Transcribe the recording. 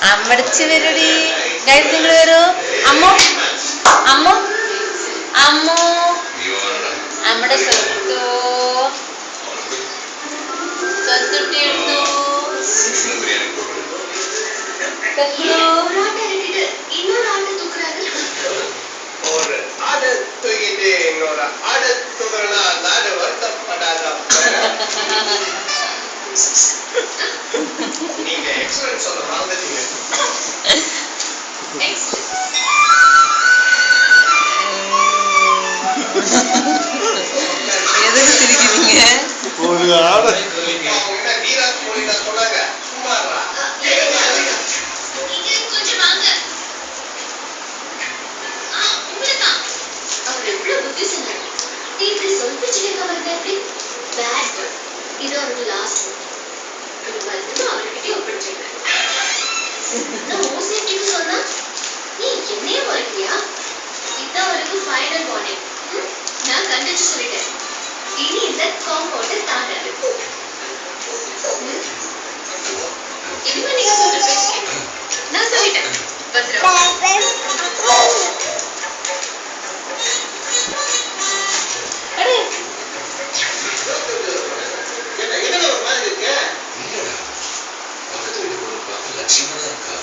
അമ്മടിച്ച് വരൂടി guys നിങ്ങൾ വരൂ അമ്മോ അമ്മോ അമ്മോ അമ്മടെ സ്വത്തോ സ്വത്തുട്ടി എടുത്തു நீங்க எக்ஸலன்ஸ் சொல்ற மாதிரி நீங்க எதுக்கு சிரிக்கிறீங்க ஒரு ஆட அவங்க வீரா போலிடா சொன்னாங்க சும்மாறா இங்க கொஞ்சம் வாங்க உங்களதான் அவர் எவ்வளவு புத்திசாலி இப்படி சொல்லிச்சு கேட்க வந்த எப்படி பேட் இது அவருக்கு லாஸ்ட் அவர்கிட்ட ஒப்படைச்சிருக்கேன் நான் ஓசிட்டிக்கு சொன்னா நீ என்னையே மறைக்கியா இதான் வரைக்கும் ஃபைனல் வார்னிங் நான் கண்டிச்சு சொல்லிட்டேன் இனி இந்த காம்பவுண்ட் தாண்டாது இனிமே நீங்க சொல்ற பேச்சு கேட்கணும் நான் சொல்லிட்டேன் லட்சுமணா இருக்கா